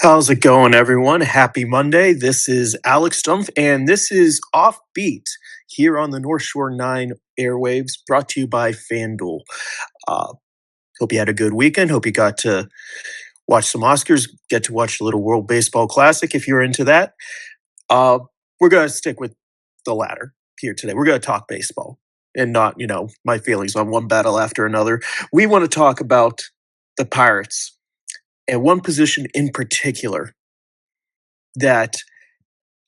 How's it going, everyone? Happy Monday. This is Alex Stumpf, and this is OffBeat here on the North Shore 9 airwaves, brought to you by FanDuel. Uh, Hope you had a good weekend. Hope you got to watch some Oscars, get to watch a little World Baseball Classic if you're into that. Uh, we're going to stick with the latter here today. We're going to talk baseball and not, my feelings on one battle after another. We want to talk about the Pirates and one position in particular that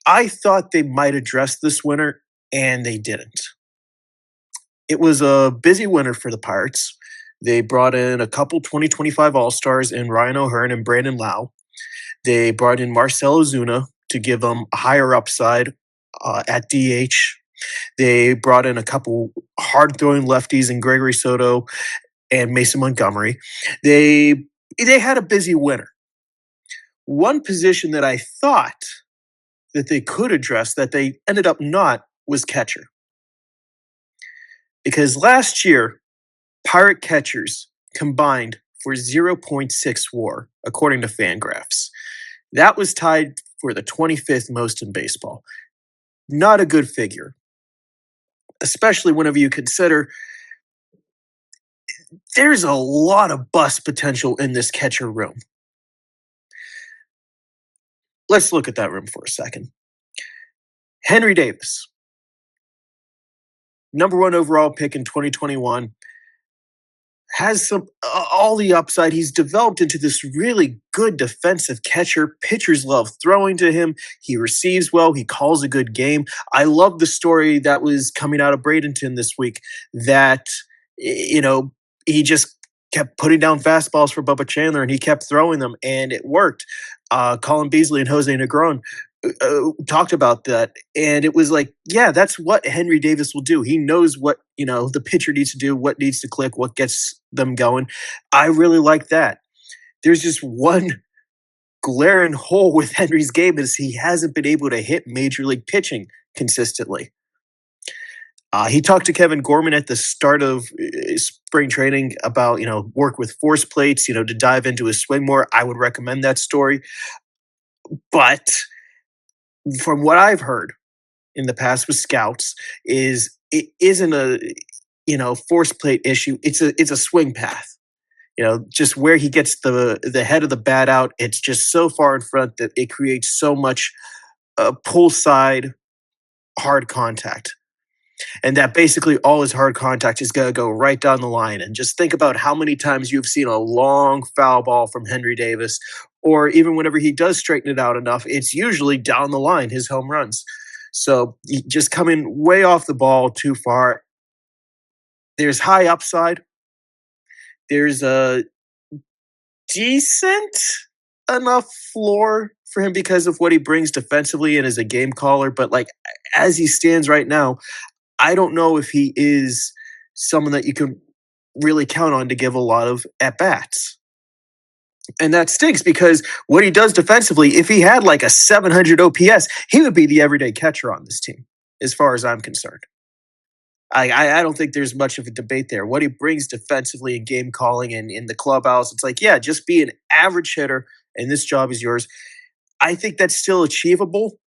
I thought they might address this winter, and they didn't. It was a busy winter for the Pirates. They brought in a couple 2025 All-Stars in Ryan O'Hearn and Brandon Lau. They brought in Marcell Ozuna to give them a higher upside at DH. They brought in a couple hard-throwing lefties in Gregory Soto and Mason Montgomery. They had a busy winter. One position that I thought that they could address that they ended up not was catcher. Because last year, Pirate catchers combined for 0.6 WAR, according to Fangraphs. That was tied for the 25th most in baseball. Not a good figure, especially whenever you consider there's a lot of bust potential in this catcher room. Let's look at that room for a second. Henry Davis, number 1 overall pick in 2021, has all the upside. He's developed into this really good defensive catcher. Pitchers love throwing to him. He receives well. He calls a good game. I love the story that was coming out of Bradenton this week that, he just kept putting down fastballs for Bubba Chandler, and he kept throwing them, and it worked. Colin Beasley and Jose Negron talked about that, and it was like, yeah, that's what Henry Davis will do. He knows what the pitcher needs to do, what needs to click, what gets them going. I really like that. There's just one glaring hole with Henry's game is he hasn't been able to hit major league pitching consistently. He talked to Kevin Gorman at the start of spring training about, work with force plates, to dive into his swing more. I would recommend that story. But from what I've heard in the past with scouts is it isn't a, force plate issue. It's a swing path. Just where he gets the head of the bat out, it's just so far in front that it creates so much pull side hard contact. And that basically all his hard contact is going to go right down the line. And just think about how many times you've seen a long foul ball from Henry Davis, or even whenever he does straighten it out enough, it's usually down the line, his home runs. So just coming way off the ball too far. There's high upside. There's a decent enough floor for him because of what he brings defensively and as a game caller. But as he stands right now, I don't know if he is someone that you can really count on to give a lot of at-bats. And that stinks because what he does defensively, if he had a 700 OPS, he would be the everyday catcher on this team, as far as I'm concerned. I don't think there's much of a debate there. What he brings defensively in game calling and in the clubhouse, it's just be an average hitter, and this job is yours. I think that's still achievable,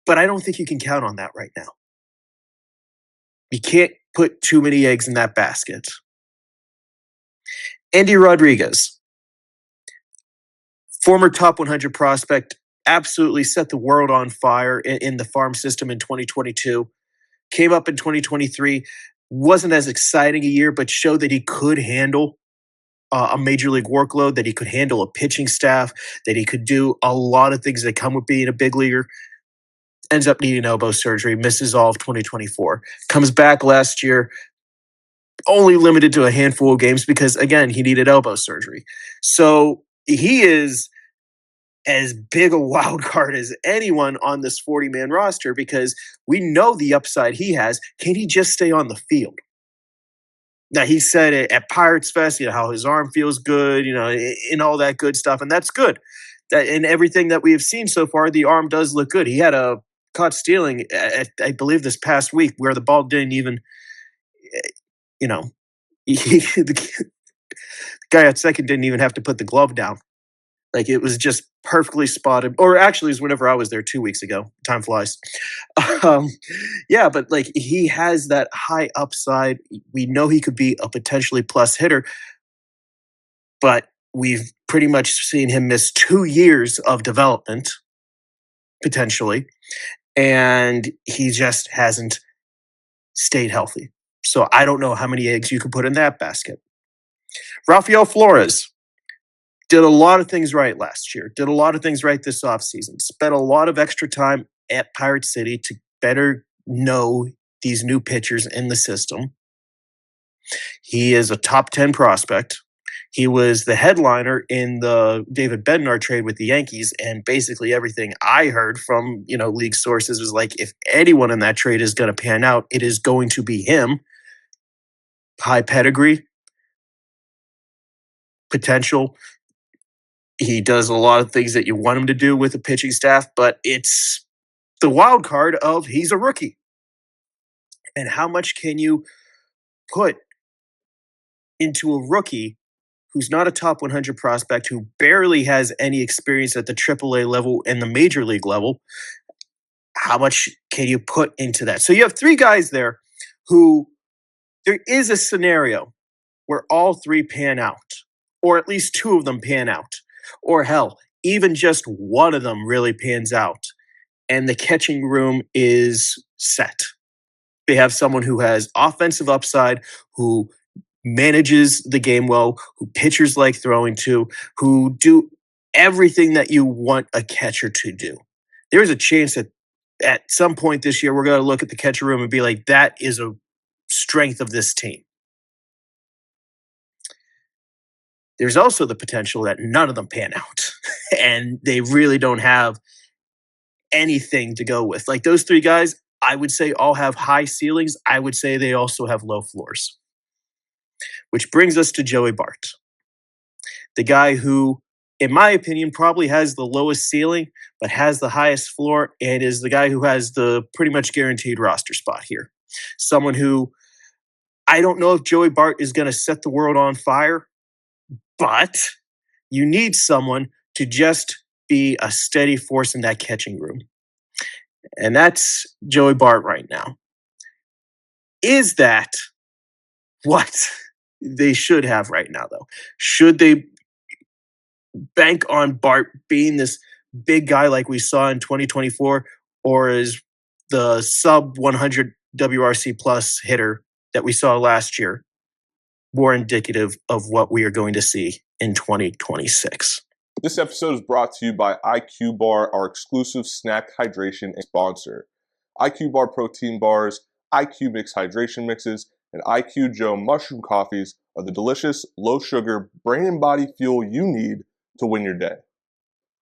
but I don't think you can count on that right now. You can't put too many eggs in that basket. Endy Rodriguez, former top 100 prospect, absolutely set the world on fire in the farm system in 2022. Came up in 2023, wasn't as exciting a year, but showed that he could handle a major league workload, that he could handle a pitching staff, that he could do a lot of things that come with being a big leaguer. Ends up needing elbow surgery, misses all of 2024. Comes back last year, only limited to a handful of games because, again, he needed elbow surgery. So he is as big a wild card as anyone on this 40-man roster because we know the upside he has. Can he just stay on the field? Now, he said it at Pirates Fest, how his arm feels good, and all that good stuff, and that's good. That in everything that we have seen so far, the arm does look good. He had a caught stealing, I believe, this past week where the ball didn't even, the guy at second didn't even have to put the glove down. Like, it was just perfectly spotted. Or actually, it was whenever I was there 2 weeks ago. Time flies. Um, yeah, but like he has that high upside. We know he could be a potentially plus hitter, but we've pretty much seen him miss 2 years of development potentially, and he just hasn't stayed healthy. So I don't know how many eggs you could put in that basket. Rafael Flores did a lot of things right last year, did a lot of things right this offseason, spent a lot of extra time at Pirate City to better know these new pitchers in the system. He is a top 10 prospect. He was the headliner in the David Bednar trade with the Yankees, and basically everything I heard from league sources was like, if anyone in that trade is going to pan out, it is going to be him. High pedigree, potential. He does a lot of things that you want him to do with the pitching staff, but it's the wild card of he's a rookie. And how much can you put into a rookie who's not a top 100 prospect, who barely has any experience at the AAA level and the major league level? How much can you put into that? So you have 3 guys there who there is a scenario where all 3 pan out, or at least 2 of them pan out, or hell, even just one of them really pans out, and the catching room is set. They have someone who has offensive upside, who manages the game well, who pitchers like throwing to, who do everything that you want a catcher to do. There's a chance that at some point this year, we're going to look at the catcher room and be like, that is a strength of this team. There's also the potential that none of them pan out and they really don't have anything to go with. Like those 3 guys, I would say all have high ceilings. I would say they also have low floors. Which brings us to Joey Bart, the guy who, in my opinion, probably has the lowest ceiling, but has the highest floor, and is the guy who has the pretty much guaranteed roster spot here. Someone who, I don't know if Joey Bart is going to set the world on fire, but you need someone to just be a steady force in that catching room. And that's Joey Bart right now. Is that what they should have right now, though? Should they bank on Bart being this big guy like we saw in 2024, or is the sub 100 WRC plus hitter that we saw last year more indicative of what we are going to see in 2026? This episode is brought to you by IQ Bar, our exclusive snack hydration sponsor. IQ Bar protein bars, IQ Mix hydration mixes, and IQ Joe mushroom coffees are the delicious, low-sugar, brain and body fuel you need to win your day.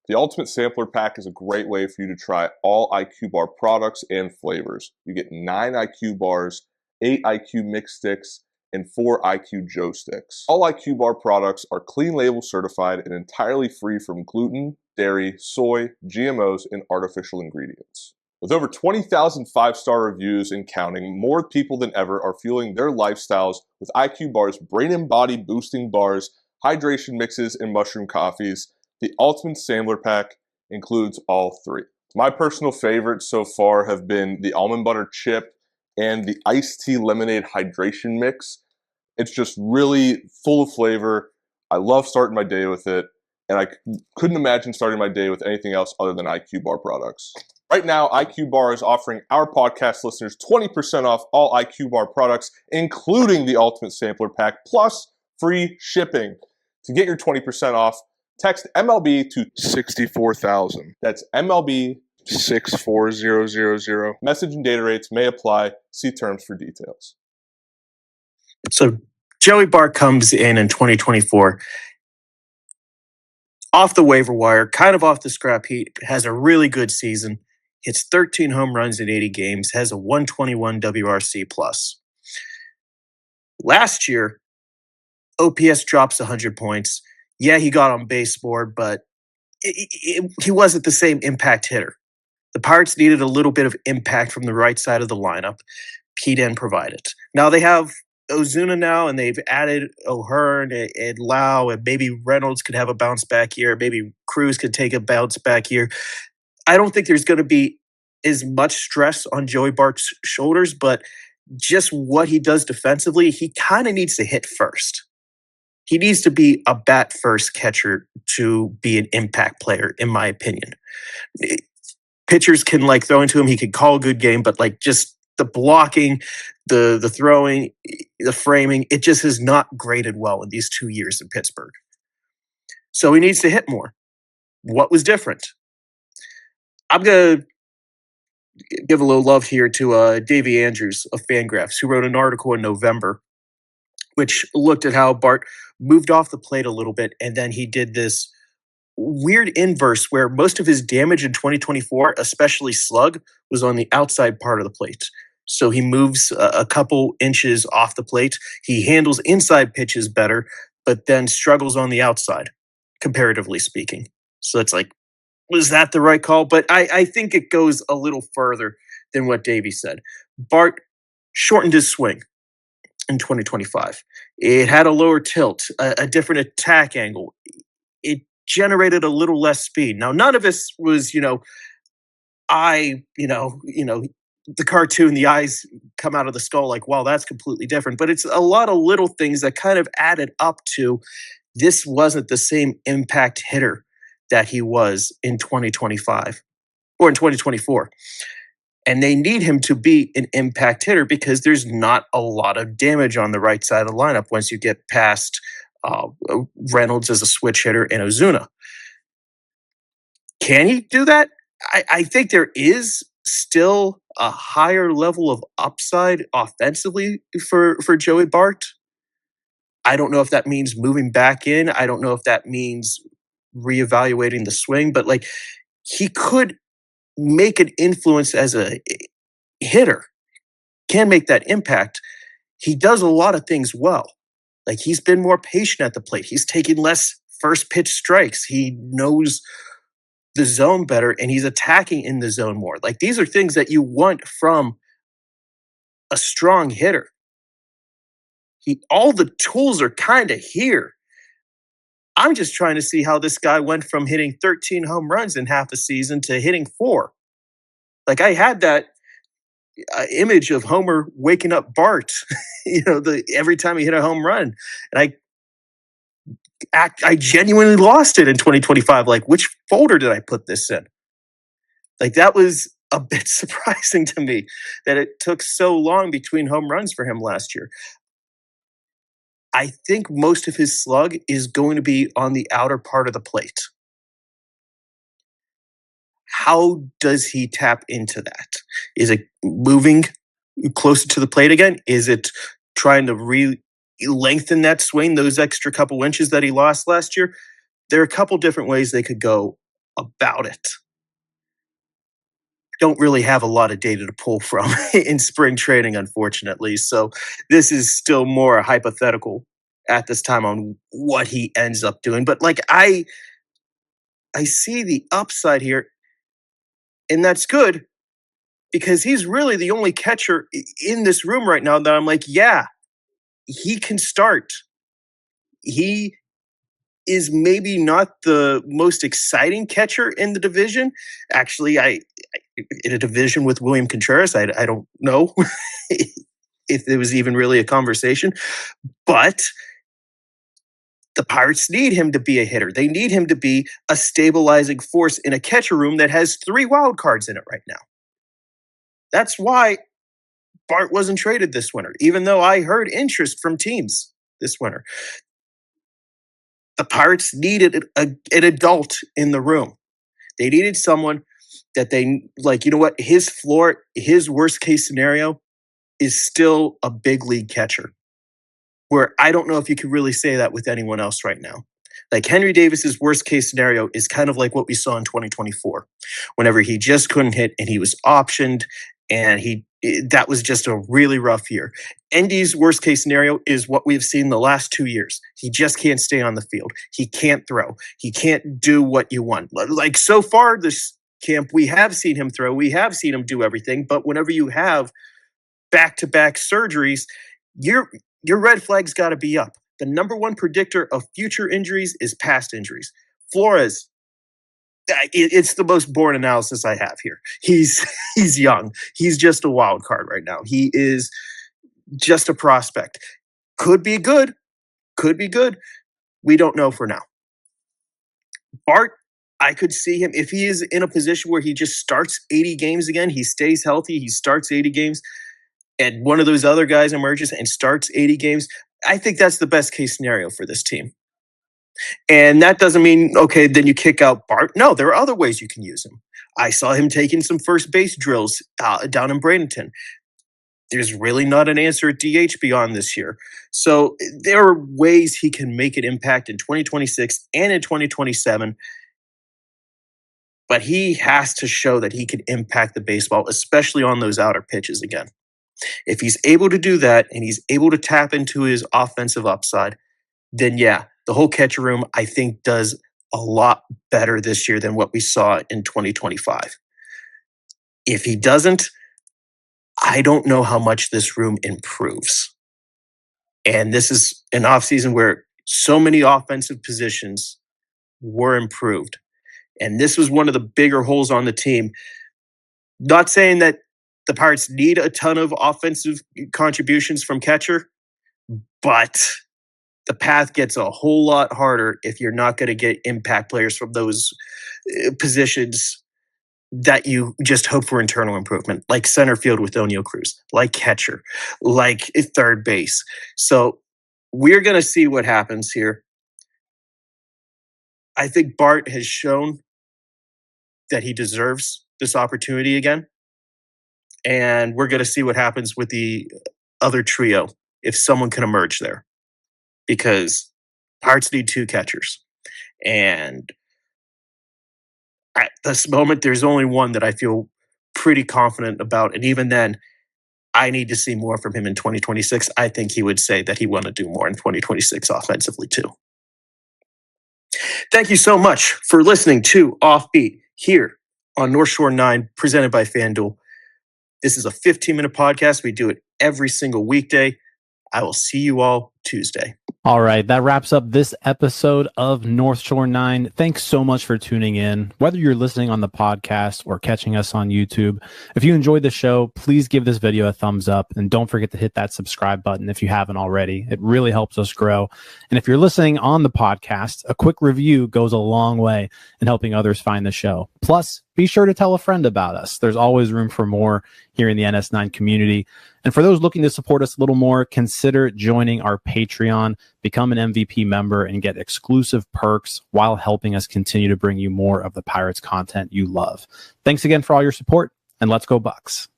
The Ultimate Sampler Pack is a great way for you to try all IQ Bar products and flavors. You get 9 IQ bars, 8 IQ Mix sticks, and 4 IQ Joe sticks. All IQ Bar products are clean label certified and entirely free from gluten, dairy, soy, GMOs, and artificial ingredients. With over 20,000 5-star reviews and counting, more people than ever are fueling their lifestyles with IQ Bar's brain and body boosting bars, hydration mixes, and mushroom coffees. The Ultimate Sampler Pack includes all 3. My personal favorites so far have been the almond butter chip and the iced tea lemonade hydration mix. It's just really full of flavor. I love starting my day with it, and I couldn't imagine starting my day with anything else other than IQ Bar products. Right now, IQ Bar is offering our podcast listeners 20% off all IQ Bar products, including the Ultimate Sampler Pack, plus free shipping. To get your 20% off, text MLB to 64,000. That's MLB 64000. Message and data rates may apply. See terms for details. So Joey Bart comes in 2024 off the waiver wire, kind of off the scrap heap, has a really good season, hits 13 home runs in 80 games, has a 121 WRC plus. Last year, OPS drops 100 points. Yeah, he got on base more, but he wasn't the same impact hitter. The Pirates needed a little bit of impact from the right side of the lineup. He didn't provide it. Now they have Ozuna now, and they've added O'Hearn and Lau, and maybe Reynolds could have a bounce back year. Maybe Cruz could take a bounce back year. I don't think there's going to be as much stress on Joey Bart's shoulders, but just what he does defensively, he kind of needs to hit first. He needs to be a bat first catcher to be an impact player, in my opinion. Pitchers can like throw into him. He can call a good game, but like just the blocking, the throwing, the framing, it just has not graded well in these 2 years in Pittsburgh. So he needs to hit more. What was different? I'm going to give a little love here to Davey Andrews of Fangraphs, who wrote an article in November, which looked at how Bart moved off the plate a little bit, and then he did this weird inverse where most of his damage in 2024, especially slug, was on the outside part of the plate. So he moves a couple inches off the plate. He handles inside pitches better, but then struggles on the outside, comparatively speaking. So it's like, was that the right call? But I think it goes a little further than what Davey said. Bart shortened his swing in 2025. It had a lower tilt, a different attack angle. It generated a little less speed. Now, none of this was, the cartoon, the eyes come out of the skull like, wow, that's completely different. But it's a lot of little things that kind of added up to this wasn't the same impact hitter that he was in 2025 or in 2024. And they need him to be an impact hitter because there's not a lot of damage on the right side of the lineup once you get past Reynolds as a switch hitter and Ozuna. Can he do that? I think there is still a higher level of upside offensively for Joey Bart. I don't know if that means moving back in. I don't know if that means reevaluating the swing, but like he could make an influence as a hitter, can make that impact. He does a lot of things well. Like he's been more patient at the plate. He's taking less first pitch strikes. He knows the zone better and he's attacking in the zone more. Like these are things that you want from a strong hitter. All the tools are kind of here. I'm just trying to see how this guy went from hitting 13 home runs in half a season to hitting 4. Like I had that image of Homer waking up Bart, every time he hit a home run, and I genuinely lost it in 2025. Like, which folder did I put this in? Like that was a bit surprising to me that it took so long between home runs for him last year. I think most of his slug is going to be on the outer part of the plate. How does he tap into that? Is it moving closer to the plate again? Is it trying to lengthen that swing, those extra couple inches that he lost last year? There are a couple different ways they could go about it. Don't really have a lot of data to pull from in spring training, unfortunately. So this is still more a hypothetical at this time on what he ends up doing. But like I see the upside here, and that's good because he's really the only catcher in this room right now that I'm like, yeah, he can start. He is maybe not the most exciting catcher in the division. Actually, in a division with William Contreras, I don't know if there was even really a conversation. But the Pirates need him to be a hitter. They need him to be a stabilizing force in a catcher room that has 3 wild cards in it right now. That's why Bart wasn't traded this winter, even though I heard interest from teams this winter. The Pirates needed an adult in the room. They needed someone that they like, his floor, his worst case scenario is still a big league catcher. Where I don't know if you could really say that with anyone else right now. Like Henry Davis's worst case scenario is kind of like what we saw in 2024, whenever he just couldn't hit and he was optioned and that was just a really rough year. Endy's worst case scenario is what we've seen the last 2 years. He just can't stay on the field. He can't throw. He can't do what you want. Like so far this camp, we have seen him throw. We have seen him do everything. But whenever you have back-to-back surgeries, your red flag's got to be up. The number one predictor of future injuries is past injuries. Flores, it's the most boring analysis I have here. He's young. He's just a wild card right now. He is just a prospect. Could be good. Could be good. We don't know for now. Bart, I could see him if he is in a position where he just starts 80 games again. He stays healthy. He starts 80 games. And one of those other guys emerges and starts 80 games. I think that's the best case scenario for this team. And that doesn't mean, okay, then you kick out Bart. No, there are other ways you can use him. I saw him taking some first base drills down in Bradenton. There's really not an answer at DH beyond this year. So there are ways he can make an impact in 2026 and in 2027. But he has to show that he can impact the baseball, especially on those outer pitches again. If he's able to do that and he's able to tap into his offensive upside, then yeah, the whole catcher room, I think, does a lot better this year than what we saw in 2025. If he doesn't, I don't know how much this room improves. And this is an offseason where so many offensive positions were improved. And this was one of the bigger holes on the team. Not saying that the Pirates need a ton of offensive contributions from catcher, but the path gets a whole lot harder if you're not going to get impact players from those positions that you just hope for internal improvement, like center field with Oneil Cruz, like catcher, like third base. So we're going to see what happens here. I think Bart has shown that he deserves this opportunity again. And we're going to see what happens with the other trio if someone can emerge there. Because Pirates need two catchers. And at this moment, there's only one that I feel pretty confident about. And even then, I need to see more from him in 2026. I think he would say that he want to do more in 2026 offensively too. Thank you so much for listening to Offbeat here on North Shore 9, presented by FanDuel. This is a 15-minute podcast. We do it every single weekday. I will see you all Tuesday. All right, that wraps up this episode of North Shore 9. Thanks so much for tuning in. Whether you're listening on the podcast or catching us on YouTube, if you enjoyed the show, please give this video a thumbs up and don't forget to hit that subscribe button if you haven't already. It really helps us grow. And if you're listening on the podcast, a quick review goes a long way in helping others find the show. Plus, be sure to tell a friend about us. There's always room for more here in the NS9 community. And for those looking to support us a little more, consider joining our Patreon, become an MVP member, and get exclusive perks while helping us continue to bring you more of the Pirates content you love. Thanks again for all your support, and let's go Bucks.